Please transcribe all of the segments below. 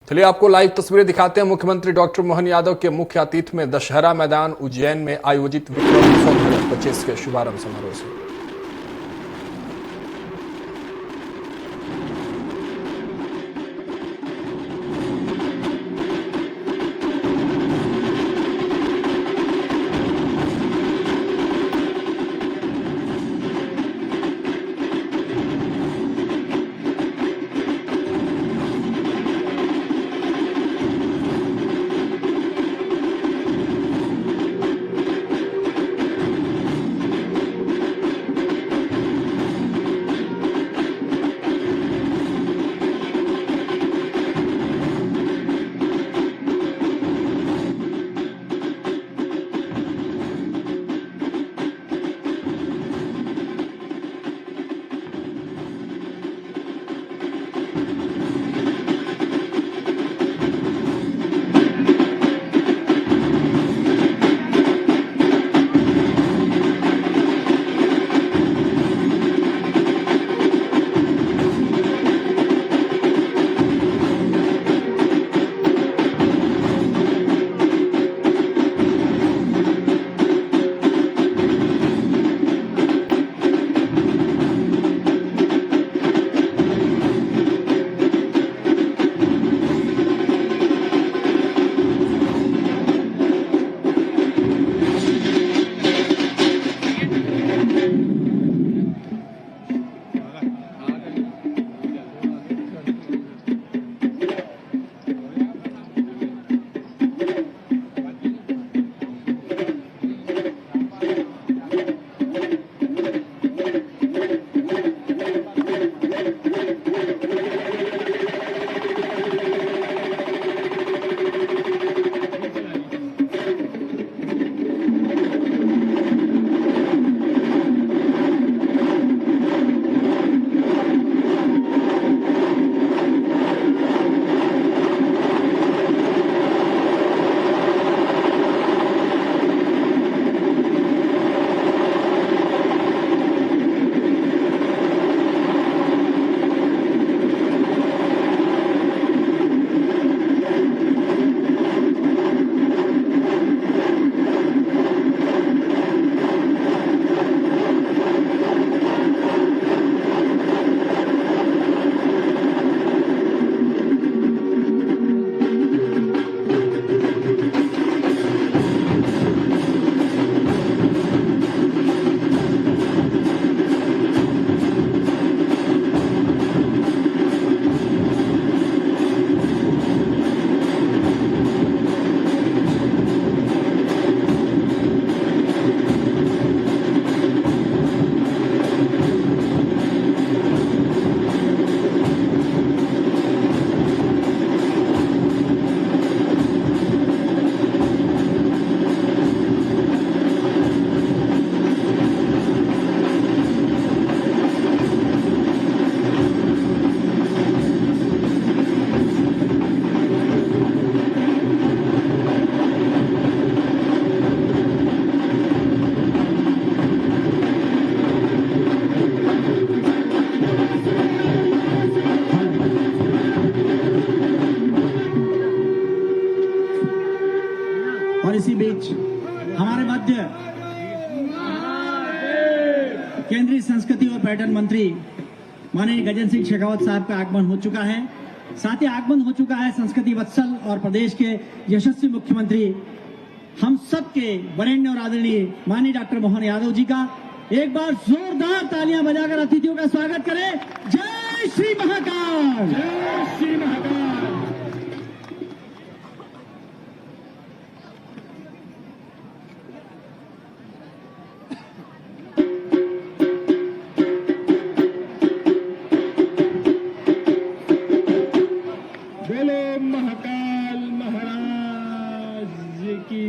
चलिए आपको लाइव तस्वीरें दिखाते हैं। मुख्यमंत्री डॉक्टर मोहन यादव के मुख्य आतिथ्य में दशहरा मैदान उज्जैन में आयोजित विक्रम उत्सव 2025 के शुभारंभ समारोह से और इसी बीच हमारे मध्य केंद्रीय संस्कृति और पर्यटन मंत्री माननीय गजेंद्र सिंह शेखावत साहब का आगमन हो चुका है। साथ ही आगमन हो चुका है संस्कृति वत्सल और प्रदेश के यशस्वी मुख्यमंत्री हम सब के वरेण्य और आदरणीय माननीय डॉक्टर मोहन यादव जी का। एक बार जोरदार तालियां बजाकर अतिथियों का स्वागत करें। जय श्री महाकाल, जय श्री महाकाल। बोलो महाकाल महाराज की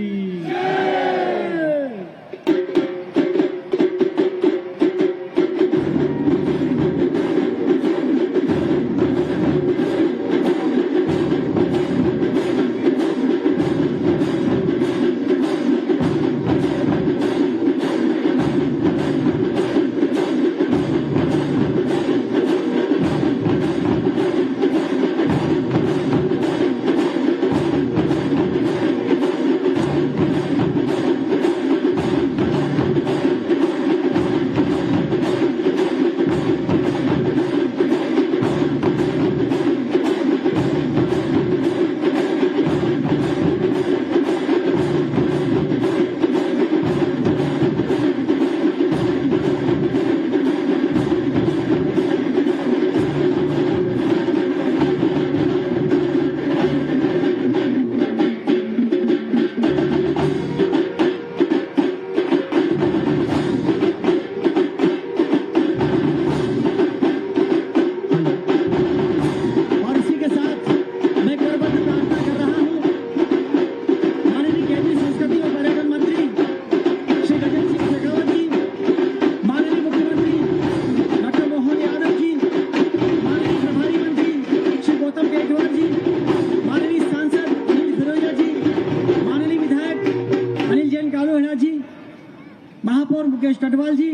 महापौर मुकेश कटवाल जी,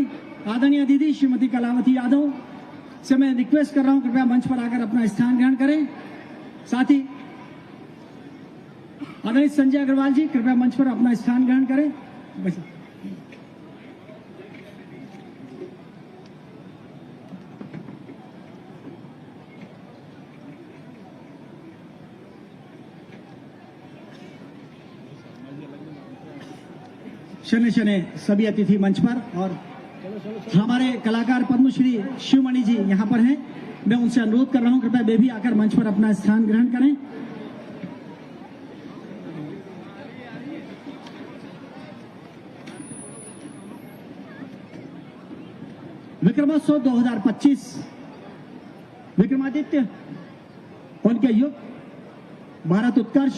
आदरणीय दीदी श्रीमती कलावती यादव से मैं रिक्वेस्ट कर रहा हूं कृपया मंच पर आकर अपना स्थान ग्रहण करें। साथ ही आदरणीय संजय अग्रवाल जी कृपया मंच पर अपना स्थान ग्रहण करें। शने शने सभी अतिथि मंच पर, और हमारे कलाकार पद्मश्री शिवमणि जी यहां पर हैं। मैं उनसे अनुरोध कर रहा हूं कृपया वे भी आकर मंच पर अपना स्थान ग्रहण करें। विक्रमोत्सव 2025 विक्रमादित्य, उनके युग, भारत उत्कर्ष,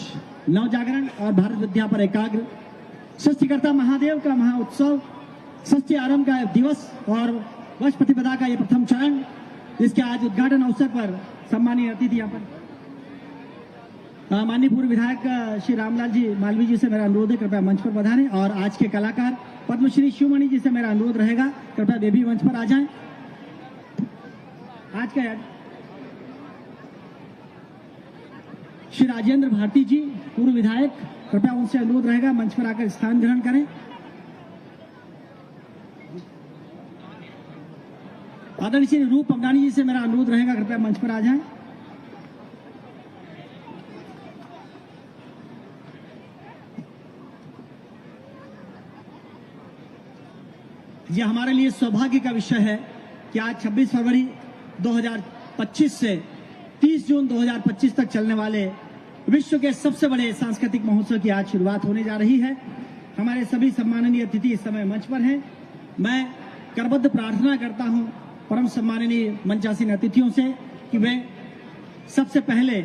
नव जागरण और भारत विद्या पर एकाग्र, सृष्टिकर्ता महादेव का महा उत्सव, षष्ठी आरंभ का दिवस और वर्ष प्रतिपदा का ये प्रथम चरण, जिसके आज उद्घाटन अवसर पर सम्मानीय अतिथि यहाँ पर माननीय पूर्व विधायक श्री रामलाल जी मालवीय जी से मेरा अनुरोध है कृपया मंच पर पधारें। और आज के कलाकार पद्मश्री शिवमणि जी से मेरा अनुरोध रहेगा कृपया वे भी मंच पर आ जाएं। आज का श्री राजेंद्र भारती जी पूर्व विधायक, कृपया उनसे अनुरोध रहेगा मंच पर आकर स्थान ग्रहण करें। आदरणीय श्री रूप अमदानी जी से मेरा अनुरोध रहेगा कृपया मंच पर आ जाएं। यह हमारे लिए सौभाग्य का विषय है कि आज 26 फरवरी 2025 से 30 जून 2025 तक चलने वाले विश्व के सबसे बड़े सांस्कृतिक महोत्सव की आज शुरुआत होने जा रही है। हमारे सभी सम्माननीय अतिथि इस समय मंच पर हैं। मैं करबद्ध प्रार्थना करता हूं परम सम्माननीय मंचासीन अतिथियों से कि वे सबसे पहले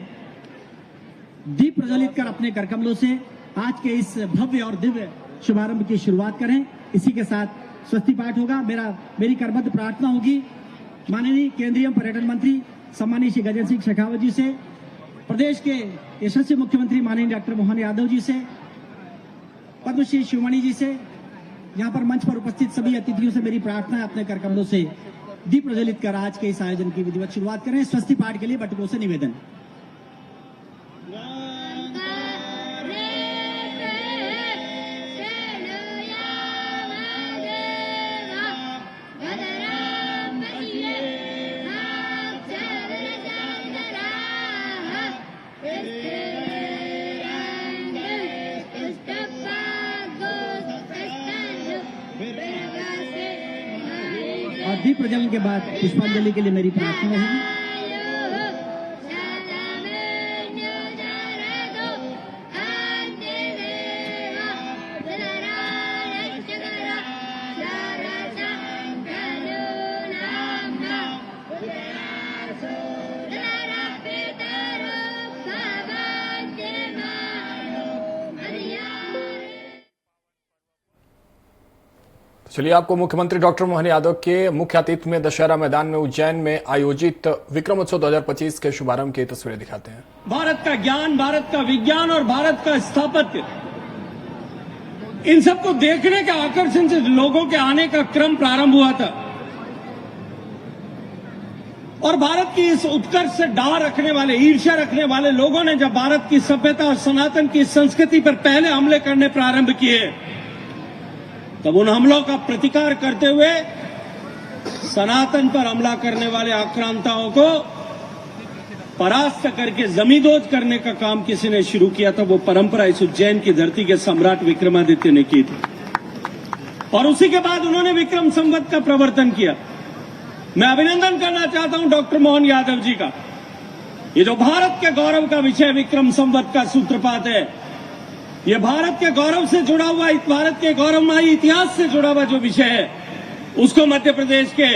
दीप प्रज्वलित कर अपने करकमलों से आज के इस भव्य और दिव्य शुभारंभ की शुरुआत करें। इसी के साथ स्वस्ति पाठ होगा। मेरी करबद्ध प्रार्थना होगी माननीय केंद्रीय पर्यटन मंत्री सम्मानीय श्री गजेंद्र सिंह शेखावत जी से, प्रदेश के यशस्वी मुख्यमंत्री माननीय डॉक्टर मोहन यादव जी से, पद्मश्री शिवमणि जी से, यहाँ पर मंच पर उपस्थित सभी अतिथियों से मेरी प्रार्थना है अपने करकमलों से दीप प्रज्वलित कर आज के इस आयोजन की विधिवत शुरुआत करें। स्वस्ति पाठ के लिए बटुकों से निवेदन। और दीप प्रज्वलन के बाद पुष्पांजलि के लिए मेरी प्रार्थना रहेगी। चलिए आपको मुख्यमंत्री डॉक्टर मोहन यादव के मुख्य आतिथ्य में दशहरा मैदान में उज्जैन में आयोजित विक्रमोत्सव 2025 के शुभारंभ की तस्वीरें दिखाते हैं। भारत का ज्ञान, भारत का विज्ञान और भारत का स्थापत्य, इन सबको देखने के आकर्षण से लोगों के आने का क्रम प्रारंभ हुआ था। और भारत की इस उत्कर्ष से डाह रखने वाले, ईर्ष्या रखने वाले लोगों ने जब भारत की सभ्यता और सनातन की संस्कृति पर पहले हमले करने प्रारंभ किए, तब उन हमलों का प्रतिकार करते हुए सनातन पर हमला करने वाले आक्रांताओं को परास्त करके जमींदोज करने का काम किसी ने शुरू किया था। वो परंपरा इस उज्जैन की धरती के सम्राट विक्रमादित्य ने की थी और उसी के बाद उन्होंने विक्रम संवत का प्रवर्तन किया। मैं अभिनंदन करना चाहता हूं डॉक्टर मोहन यादव जी का। ये जो भारत के गौरव का विषय विक्रम संवत का सूत्रपात है, ये भारत के गौरव से जुड़ा हुआ, भारत के गौरवमयी इतिहास से जुड़ा हुआ जो विषय है, उसको मध्य प्रदेश के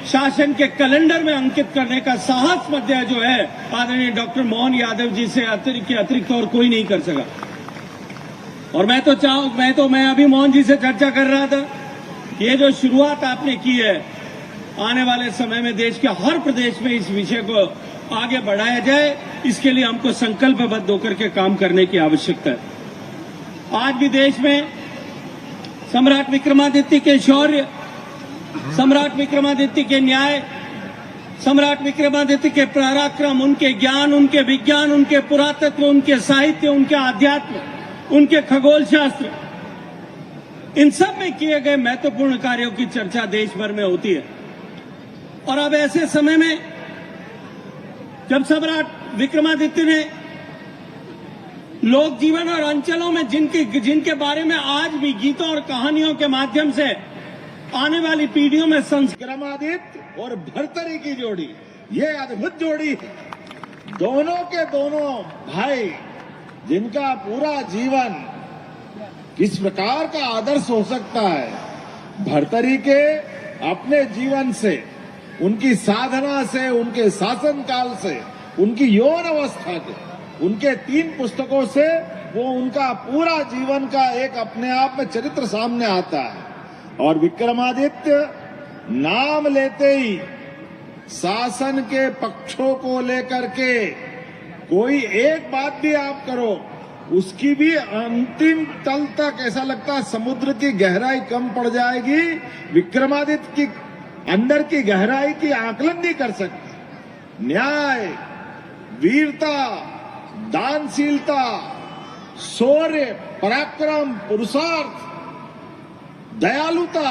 शासन के कैलेंडर में अंकित करने का साहस मध्य जो है आदरणीय डॉक्टर मोहन यादव जी से अतिरिक्त और कोई नहीं कर सका। और मैं अभी मोहन जी से चर्चा कर रहा था, ये जो शुरुआत आपने की है, आने वाले समय में देश के हर प्रदेश में इस विषय को आगे बढ़ाया जाए, इसके लिए हमको संकल्पबद्ध होकर के काम करने की आवश्यकता है। आज भी देश में सम्राट विक्रमादित्य के शौर्य, सम्राट विक्रमादित्य के न्याय, सम्राट विक्रमादित्य के पराक्रम, उनके ज्ञान, उनके विज्ञान, उनके पुरातत्व, उनके साहित्य, उनके आध्यात्म, उनके खगोल शास्त्र, इन सब में किए गए महत्वपूर्ण कार्यों की चर्चा देश भर में होती है। और अब ऐसे समय में जब सम्राट विक्रमादित्य ने लोक जीवन और अंचलों में जिनके बारे में आज भी गीतों और कहानियों के माध्यम से आने वाली पीढ़ियों में विक्रमादित्य और भर्तरी की जोड़ी, ये अद्भुत जोड़ी है। दोनों के दोनों भाई जिनका पूरा जीवन किस प्रकार का आदर्श हो सकता है। भर्तरी के अपने जीवन से, उनकी साधना से, उनके शासन काल से, उनकी यौन अवस्था के, उनके 3 पुस्तकों से वो उनका पूरा जीवन का एक अपने आप में चरित्र सामने आता है। और विक्रमादित्य नाम लेते ही शासन के पक्षों को लेकर के कोई एक बात भी आप करो, उसकी भी अंतिम तल तक ऐसा लगता है समुद्र की गहराई कम पड़ जाएगी। विक्रमादित्य की अंदर की गहराई की आकलन नहीं कर सकते। न्याय, वीरता, दानशीलता, शौर्य, पराक्रम, पुरुषार्थ, दयालुता,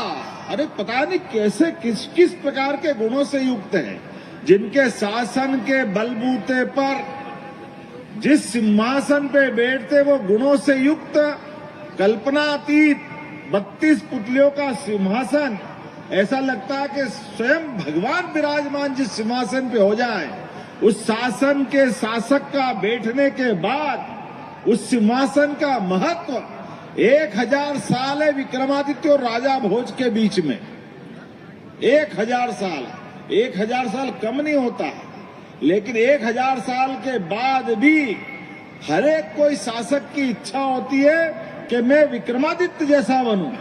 अरे पता नहीं कैसे किस किस प्रकार के गुणों से युक्त है, जिनके शासन के बलबूते पर जिस सिंहासन पे बैठते वो गुणों से युक्त कल्पनातीत 32 पुतलियों का सिंहासन, ऐसा लगता है कि स्वयं भगवान विराजमान जिस सिंहासन पे हो जाए, उस शासन के शासक का बैठने के बाद उस सिंहासन का महत्व 1000 साल है विक्रमादित्य और राजा भोज के बीच में। 1000 साल, 1000 साल कम नहीं होता है, लेकिन 1000 साल के बाद भी हर एक कोई शासक की इच्छा होती है कि मैं विक्रमादित्य जैसा बनूं।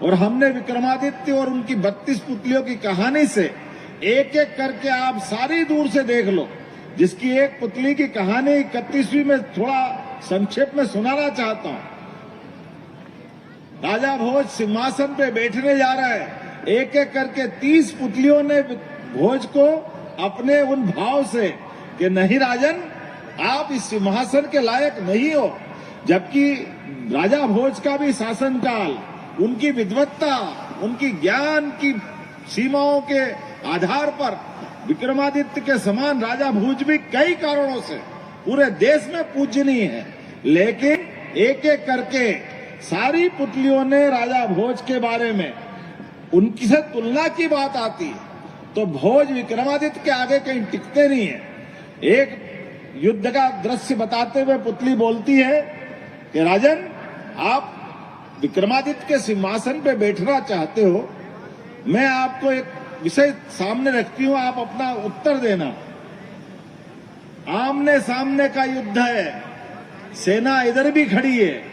और हमने विक्रमादित्य और उनकी 32 पुतलियों की कहानी से एक एक करके आप सारी दूर से देख लो, जिसकी एक पुतली की कहानी 31वीं में थोड़ा संक्षेप में सुनाना चाहता हूं। राजा भोज सिंहासन पे बैठने जा रहा है, एक एक करके 30 पुतलियों ने भोज को अपने उन भाव से कि नहीं राजन, आप इस सिंहासन के लायक नहीं हो। जबकि राजा भोज का भी शासनकाल, उनकी विद्वत्ता, उनकी ज्ञान की सीमाओं के आधार पर विक्रमादित्य के समान राजा भोज भी कई कारणों से पूरे देश में पूजनीय है। लेकिन एक एक करके सारी पुतलियों ने राजा भोज के बारे में उनकी से तुलना की बात आती है तो भोज विक्रमादित्य के आगे कहीं टिकते नहीं है। एक युद्ध का दृश्य बताते हुए पुतली बोलती है कि राजन, आप विक्रमादित्य के सिंहासन पे बैठना चाहते हो, मैं आपको एक विषय सामने रखती हूं, आप अपना उत्तर देना। आमने सामने का युद्ध है, सेना इधर भी खड़ी है,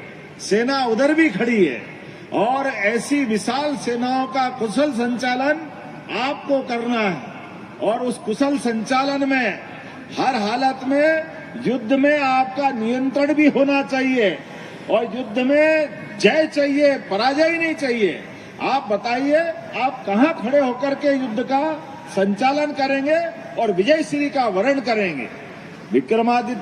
सेना उधर भी खड़ी है, और ऐसी विशाल सेनाओं का कुशल संचालन आपको करना है। और उस कुशल संचालन में हर हालत में युद्ध में आपका नियंत्रण भी होना चाहिए, और युद्ध में जय चाहिए, पराजय नहीं चाहिए। आप बताइए, आप कहां खड़े होकर के युद्ध का संचालन करेंगे और विजय श्री का वर्ण करेंगे। विक्रमादित्य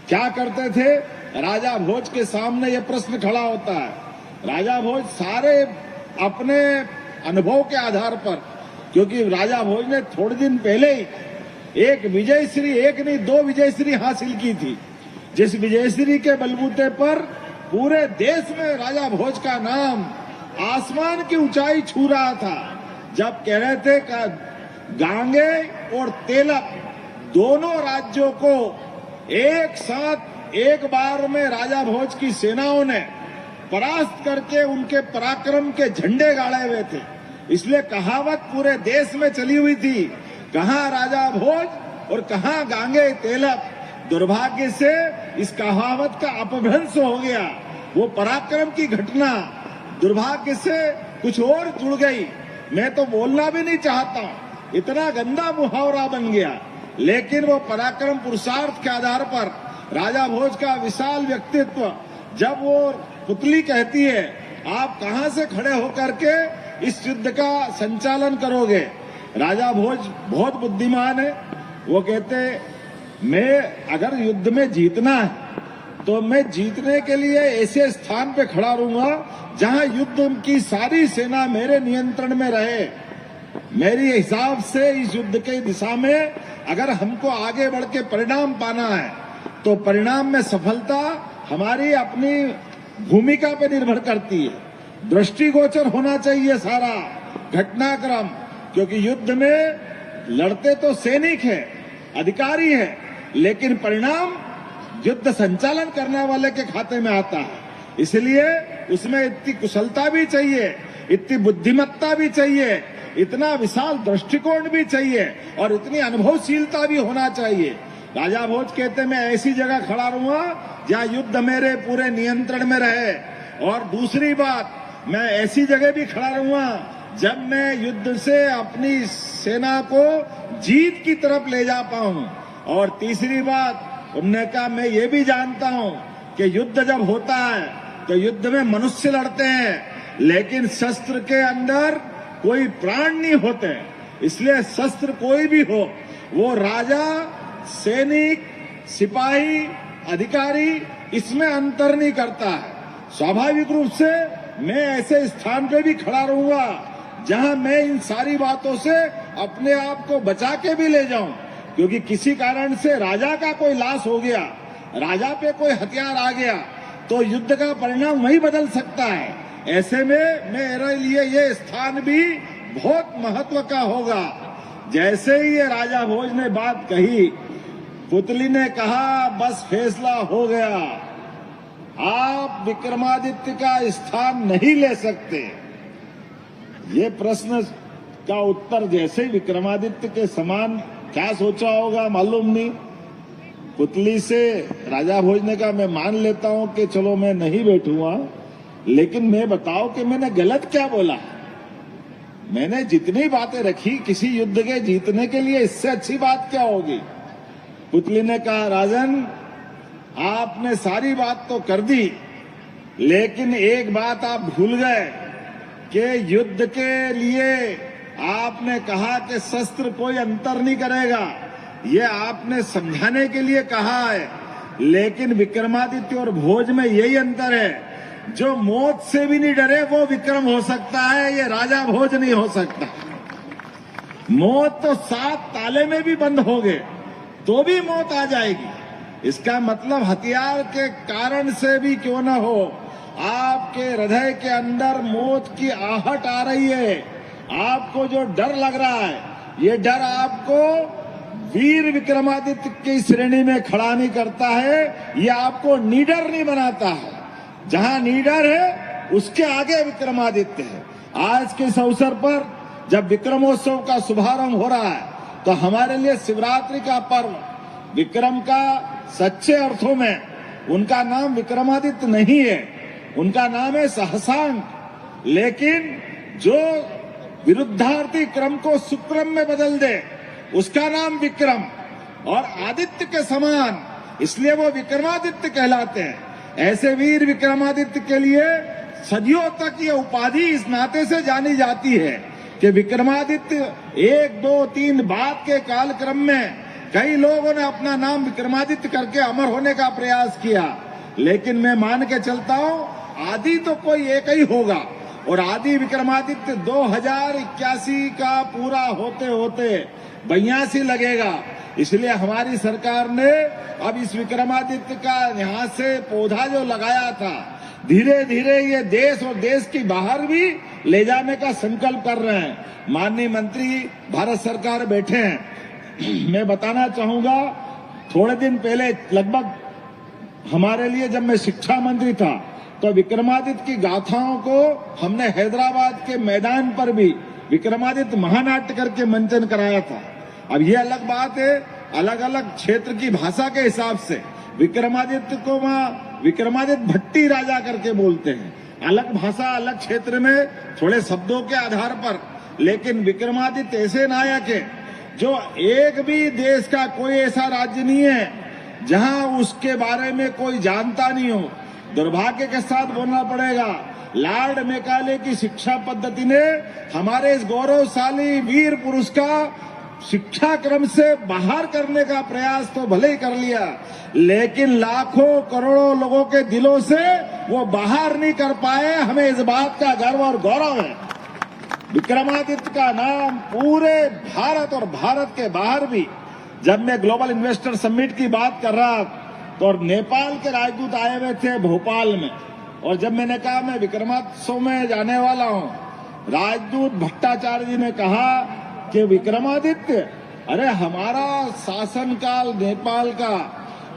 क्या करते थे? राजा भोज के सामने यह प्रश्न खड़ा होता है। राजा भोज सारे अपने अनुभव के आधार पर, क्योंकि राजा भोज ने थोड़े दिन पहले ही एक विजयश्री, एक नहीं 2 विजयश्री हासिल की थी, जिस विजयश्री के बलबूते पर पूरे देश में राजा भोज का नाम आसमान की ऊंचाई छू रहा था। जब कह रहे थे कि गांगे और तेलक दोनों राज्यों को एक साथ एक बार में राजा भोज की सेनाओं ने परास्त करके उनके पराक्रम के झंडे गाड़े हुए थे। इसलिए कहावत पूरे देश में चली हुई थी, कहां राजा भोज और कहां गांगे तेलक। दुर्भाग्य से इस कहावत का अपभ्रंश हो गया। वो पराक्रम की घटना दुर्भाग्य से कुछ और जुड़ गई। मैं तो बोलना भी नहीं चाहता, इतना गंदा मुहावरा बन गया। लेकिन वो पराक्रम पुरुषार्थ के आधार पर राजा भोज का विशाल व्यक्तित्व, जब वो पुतली कहती है आप कहां से खड़े होकर के इस युद्ध का संचालन करोगे? राजा भोज बहुत बुद्धिमान है। वो कहते मैं अगर युद्ध में जीतना है तो मैं जीतने के लिए ऐसे स्थान पे खड़ा रहूंगा जहां युद्ध की सारी सेना मेरे नियंत्रण में रहे। मेरी हिसाब से इस युद्ध के दिशा में अगर हमको आगे बढ़ के परिणाम पाना है तो परिणाम में सफलता हमारी अपनी भूमिका पे निर्भर करती है। दृष्टिगोचर होना चाहिए सारा घटनाक्रम, क्योंकि युद्ध में लड़ते तो सैनिक है, अधिकारी है, लेकिन परिणाम युद्ध संचालन करने वाले के खाते में आता है। इसलिए उसमें इतनी कुशलता भी चाहिए, इतनी बुद्धिमत्ता भी चाहिए, इतना विशाल दृष्टिकोण भी चाहिए और इतनी अनुभवशीलता भी होना चाहिए। राजा भोज कहते मैं ऐसी जगह खड़ा रहूंगा जहां युद्ध मेरे पूरे नियंत्रण में रहे, और दूसरी बात मैं ऐसी जगह भी खड़ा रहूंगा जब मैं युद्ध से अपनी सेना को जीत की तरफ ले जा पाऊं, और तीसरी बात उन्होंने कहा मैं ये भी जानता हूं कि युद्ध जब होता है तो युद्ध में मनुष्य लड़ते हैं लेकिन शस्त्र के अंदर कोई प्राण नहीं होते। इसलिए शस्त्र कोई भी हो, वो राजा, सैनिक, सिपाही, अधिकारी, इसमें अंतर नहीं करता है। स्वाभाविक रूप से मैं ऐसे स्थान पे भी खड़ा रहूंगा जहां मैं इन सारी बातों से अपने आप को बचा के भी ले जाऊं, क्योंकि किसी कारण से राजा का कोई लाश हो गया, राजा पे कोई हथियार आ गया तो युद्ध का परिणाम वही बदल सकता है। ऐसे में मेरे लिए ये स्थान भी बहुत महत्व का होगा। जैसे ही ये राजा भोज ने बात कही, पुतली ने कहा बस फैसला हो गया, आप विक्रमादित्य का स्थान नहीं ले सकते। ये प्रश्न का उत्तर जैसे ही विक्रमादित्य के समान क्या सोचा होगा मालूम नहीं। पुतली से राजा भोज ने कहा मैं मान लेता हूं कि चलो मैं नहीं बैठूंगा, लेकिन मैं बताओ कि मैंने गलत क्या बोला। मैंने जितनी बातें रखी किसी युद्ध के जीतने के लिए, इससे अच्छी बात क्या होगी। पुतली ने कहा राजन आपने सारी बात तो कर दी, लेकिन एक बात आप भूल गए कि युद्ध के लिए आपने कहा कि शस्त्र कोई अंतर नहीं करेगा, ये आपने समझाने के लिए कहा है, लेकिन विक्रमादित्य और भोज में यही अंतर है, जो मौत से भी नहीं डरे वो विक्रम हो सकता है, ये राजा भोज नहीं हो सकता। मौत तो 7 ताले में भी बंद हो गए तो भी मौत आ जाएगी। इसका मतलब हथियार के कारण से भी क्यों ना हो, आपके हृदय के अंदर मौत की आहट आ रही है, आपको जो डर लग रहा है, ये डर आपको वीर विक्रमादित्य की श्रेणी में खड़ा नहीं करता है, ये आपको निडर नहीं बनाता है। जहां निडर है उसके आगे विक्रमादित्य है। आज के इस अवसर पर जब विक्रमोत्सव का शुभारंभ हो रहा है तो हमारे लिए शिवरात्रि का पर्व, विक्रम का सच्चे अर्थों में उनका नाम विक्रमादित्य नहीं है, उनका नाम है सहसांक। लेकिन जो विरुद्धार्थी क्रम को सुक्रम में बदल दे उसका नाम विक्रम, और आदित्य के समान, इसलिए वो विक्रमादित्य कहलाते हैं। ऐसे वीर विक्रमादित्य के लिए सदियों तक ये उपाधि इस नाते से जानी जाती है कि विक्रमादित्य 1, 2, 3 बात के कालक्रम में कई लोगों ने अपना नाम विक्रमादित्य करके अमर होने का प्रयास किया, लेकिन मैं मान के चलता हूं आदि तो कोई एक ही होगा, और आदि विक्रमादित्य 2081 का पूरा होते होते 82 लगेगा। इसलिए हमारी सरकार ने अब इस विक्रमादित्य का यहाँ से पौधा जो लगाया था, धीरे धीरे ये देश और देश की बाहर भी ले जाने का संकल्प कर रहे हैं। माननीय मंत्री भारत सरकार बैठे हैं। मैं बताना चाहूंगा, थोड़े दिन पहले लगभग हमारे लिए जब मैं शिक्षा मंत्री था तो विक्रमादित्य की गाथाओं को हमने हैदराबाद के मैदान पर भी विक्रमादित्य महानाट्य करके मंचन कराया था। अब ये अलग बात है, अलग अलग क्षेत्र की भाषा के हिसाब से विक्रमादित्य को वहां विक्रमादित्य भट्टी राजा करके बोलते हैं, अलग भाषा अलग क्षेत्र में थोड़े शब्दों के आधार पर, लेकिन विक्रमादित्य ऐसे नायक है जो एक भी देश का कोई ऐसा राज्य नहीं है जहां उसके बारे में कोई जानता नहीं हो। दुर्भाग्य के साथ बोलना पड़ेगा, लॉर्ड मेकाले की शिक्षा पद्धति ने हमारे इस गौरवशाली वीर पुरुष का शिक्षा क्रम से बाहर करने का प्रयास तो भले ही कर लिया, लेकिन लाखों करोड़ों लोगों के दिलों से वो बाहर नहीं कर पाए। हमें इस बात का गर्व और गौरव है। विक्रमादित्य का नाम पूरे भारत और भारत के बाहर भी, जब मैं ग्लोबल इन्वेस्टर समिट की बात कर रहा तो और नेपाल के राजदूत आए हुए थे भोपाल में, और जब मैंने कहा मैं विक्रमोत्सव में जाने वाला हूं, राजदूत भट्टाचार्य जी ने कहा कि विक्रमादित्य, अरे हमारा शासनकाल नेपाल का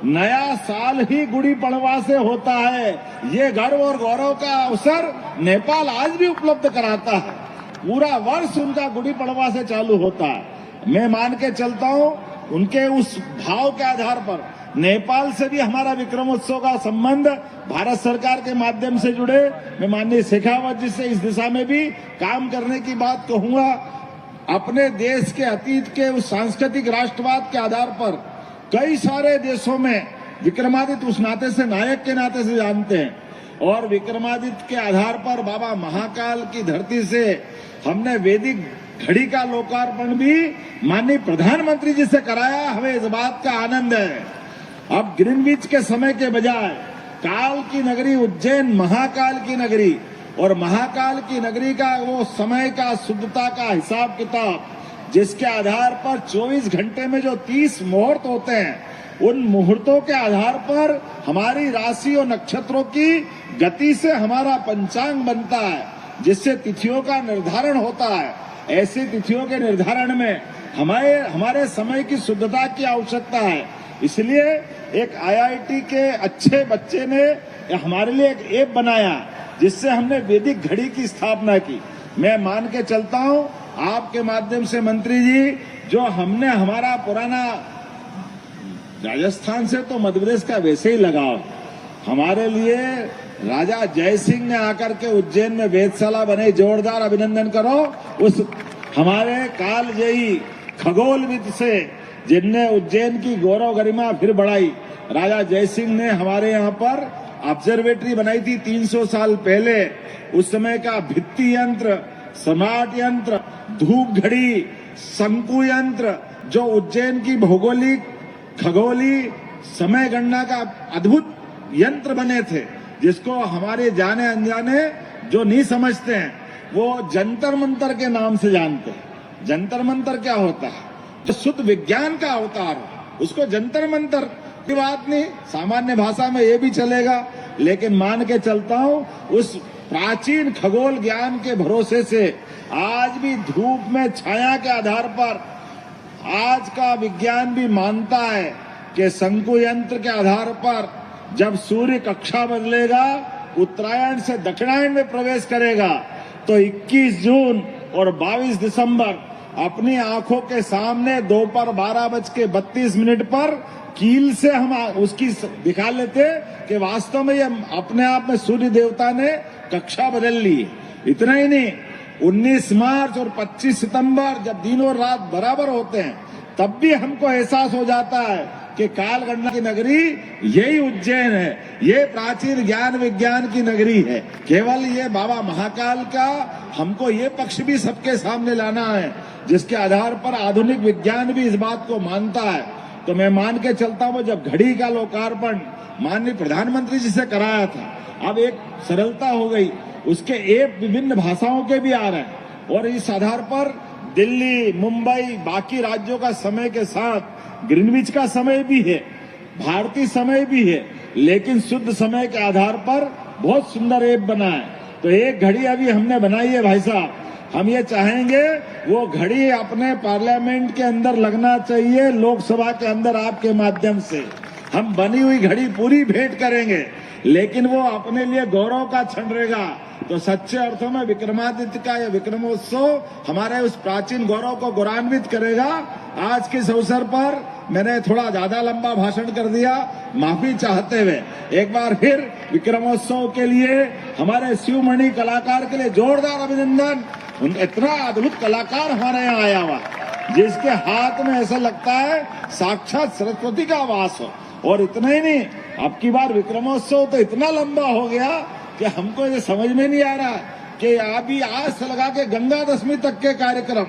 नया साल ही गुड़ी पड़वा से होता है। ये गर्व और गौरव का अवसर नेपाल आज भी उपलब्ध कराता है। पूरा वर्ष उनका गुड़ी पड़वा से चालू होता है। मैं मान के चलता हूं उनके उस भाव के आधार पर नेपाल से भी हमारा विक्रमोत्सव का संबंध भारत सरकार के माध्यम से जुड़े। मैं माननीय शेखावत जी से इस दिशा में भी काम करने की बात कहूंगा। अपने देश के अतीत के उस सांस्कृतिक राष्ट्रवाद के आधार पर कई सारे देशों में विक्रमादित्य उस नाते से, नायक के नाते से जानते हैं, और विक्रमादित्य के आधार पर बाबा महाकाल की धरती से हमने वैदिक घड़ी का लोकार्पण भी माननीय प्रधानमंत्री जी से कराया। हमें इस बात का आनंद है। अब ग्रीनविच के समय के बजाय काल की नगरी उज्जैन महाकाल की नगरी, और महाकाल की नगरी का वो समय का शुद्धता का हिसाब किताब, जिसके आधार पर 24 घंटे में जो 30 मुहूर्त होते हैं, उन मुहूर्तों के आधार पर हमारी राशि और नक्षत्रों की गति से हमारा पंचांग बनता है, जिससे तिथियों का निर्धारण होता है। ऐसी तिथियों के निर्धारण में हमारे समय की शुद्धता की आवश्यकता है। इसलिए एक आईआईटी के अच्छे बच्चे ने हमारे लिए एक ऐप बनाया, जिससे हमने वैदिक घड़ी की स्थापना की। मैं मान के चलता हूं आपके माध्यम से मंत्री जी, जो हमने हमारा पुराना राजस्थान से तो मध्य प्रदेश का वैसे ही लगाव, हमारे लिए राजा जय सिंह ने आकर के उज्जैन में वेधशाला बनाई। जोरदार अभिनंदन करो उस हमारे कालजयी खगोलविद से, जिनने उज्जैन की गौरव गरिमा फिर बढ़ाई। राजा जय सिंह ने हमारे यहाँ पर ऑब्जर्वेटरी बनाई थी 300 साल पहले। उस समय का भित्ति यंत्र, स्मार्ट यंत्र, धूप घड़ी, शंकु यंत्र, जो उज्जैन की भौगोलिक खगोली समय गणना का अद्भुत यंत्र बने थे, जिसको हमारे जाने अनजाने जो नहीं समझते हैं वो जंतर मंतर के नाम से जानते हैं। जंतर मंतर क्या होता है? जो शुद्ध विज्ञान का अवतार हो, उसको जंतर मंतर की बात नहीं, सामान्य भाषा में ये भी चलेगा, लेकिन मान के चलता हूं उस प्राचीन खगोल ज्ञान के भरोसे से आज भी धूप में छाया के आधार पर आज का विज्ञान भी मानता है कि शंकु यंत्र के आधार पर जब सूर्य कक्षा बदलेगा, उत्तरायण से दक्षिणायन में प्रवेश करेगा, तो 21 जून और 22 दिसंबर अपनी आंखों के सामने दोपहर 12:32 पर कील से हम उसकी दिखा लेते कि वास्तव में ये अपने आप में सूर्य देवता ने कक्षा बदल ली। इतना ही नहीं, 19 मार्च और 25 सितंबर जब दिन और रात बराबर होते हैं, तब भी हमको एहसास हो जाता है कि काल गणना की नगरी यही उज्जैन है। ये प्राचीन ज्ञान विज्ञान की नगरी है। केवल ये बाबा महाकाल का हमको ये पक्ष भी सबके सामने लाना है, जिसके आधार पर आधुनिक विज्ञान भी इस बात को मानता है। तो मैं मान के चलता हूं, जब घड़ी का लोकार्पण माननीय प्रधानमंत्री जी से कराया था, अब एक सरलता हो गई, उसके ऐप विभिन्न भाषाओं के भी आ रहे हैं, और इस आधार पर दिल्ली, मुंबई, बाकी राज्यों का समय के साथ ग्रीनविच का समय भी है, भारतीय समय भी है, लेकिन शुद्ध समय के आधार पर बहुत सुंदर ऐप बना है। तो एक घड़ी अभी हमने बनाई है भाई साहब, हम ये चाहेंगे वो घड़ी अपने पार्लियामेंट के अंदर लगना चाहिए, लोकसभा के अंदर आपके माध्यम से हम बनी हुई घड़ी पूरी भेंट करेंगे, लेकिन वो अपने लिए गौरव का क्षण रहेगा। तो सच्चे अर्थों में विक्रमादित्य का यह विक्रमोत्सव हमारे उस प्राचीन गौरव को गौरवान्वित करेगा। आज के इस अवसर पर मैंने थोड़ा ज्यादा लंबा भाषण कर दिया, माफी चाहते हुए एक बार फिर विक्रमोत्सव के लिए हमारे शिवमणि कलाकार के लिए जोरदार अभिनंदन। इतना अद्भुत कलाकार हमारे यहाँ आया हुआ, जिसके हाथ में ऐसा लगता है साक्षात सरस्वती का वास हो। और इतना ही नहीं, अब की बार विक्रमोत्सव तो इतना लंबा हो गया कि हमको ये समझ में नहीं आ रहा कि अभी आज से लगा के गंगा दशमी तक के कार्यक्रम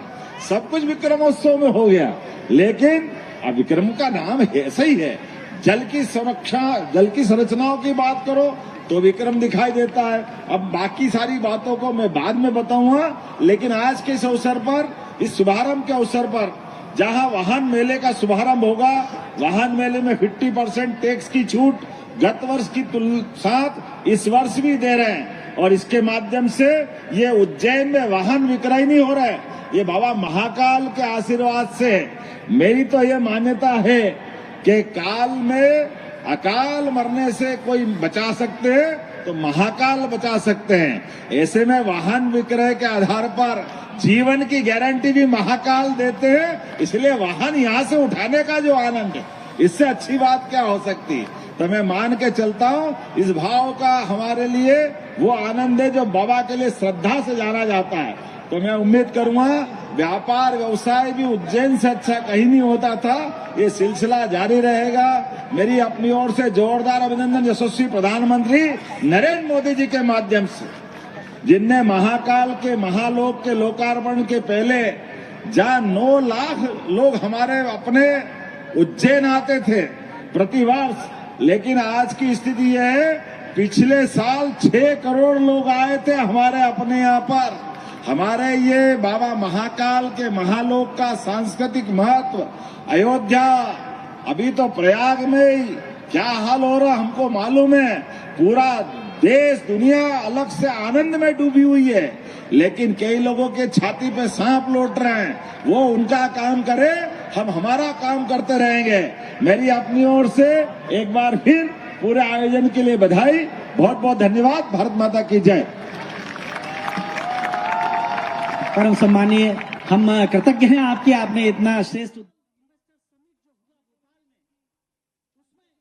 सब कुछ विक्रमोत्सव में हो गया, लेकिन अब विक्रम का नाम ऐसा ही है। जल की संरक्षा, जल की संरचनाओं की बात करो तो विक्रम दिखाई देता है। अब बाकी सारी बातों को मैं बाद में बताऊंगा, लेकिन आज के इस अवसर पर, इस शुभारंभ के अवसर पर, जहां वाहन मेले का शुभारंभ होगा, वाहन मेले में 50% टैक्स की छूट गत वर्ष की साथ इस वर्ष भी दे रहे हैं, और इसके माध्यम से ये उज्जैन में वाहन विक्रय नहीं हो रहा है, ये बाबा महाकाल के आशीर्वाद से। मेरी तो ये मान्यता है कि काल में अकाल मरने से कोई बचा सकते हैं तो महाकाल बचा सकते हैं। ऐसे में वाहन विक्रय के आधार पर जीवन की गारंटी भी महाकाल देते हैं, इसलिए वाहन यहाँ से उठाने का जो आनंद है, इससे अच्छी बात क्या हो सकती। तो मैं मान के चलता हूँ इस भाव का हमारे लिए वो आनंद है जो बाबा के लिए श्रद्धा से जाना जाता है। तो मैं उम्मीद करूंगा व्यापार व्यवसाय भी उज्जैन से अच्छा कहीं नहीं होता था, ये सिलसिला जारी रहेगा। मेरी अपनी ओर से जोरदार अभिनंदन यशस्वी प्रधानमंत्री नरेंद्र मोदी जी के माध्यम से, जिनने महाकाल के महालोक के लोकार्पण के पहले जहां 9 लाख लोग हमारे अपने उज्जैन आते थे प्रतिवर्ष, लेकिन आज की स्थिति यह है पिछले साल 6 करोड़ लोग आए थे हमारे अपने यहाँ पर। हमारे ये बाबा महाकाल के महालोक का सांस्कृतिक महत्व, अयोध्या, अभी तो प्रयाग में क्या हाल हो रहा हमको मालूम है। पूरा देश दुनिया अलग से आनंद में डूबी हुई है, लेकिन कई लोगों के छाती पे सांप लौट रहे हैं। वो उनका काम करे, हम हमारा काम करते रहेंगे। मेरी अपनी ओर से एक बार फिर पूरे आयोजन के लिए बधाई, बहुत बहुत धन्यवाद। भारत माता की जय। परम सम्मानीय, हम कृतज्ञ हैं आपकी, आपने इतना श्रेष्ठ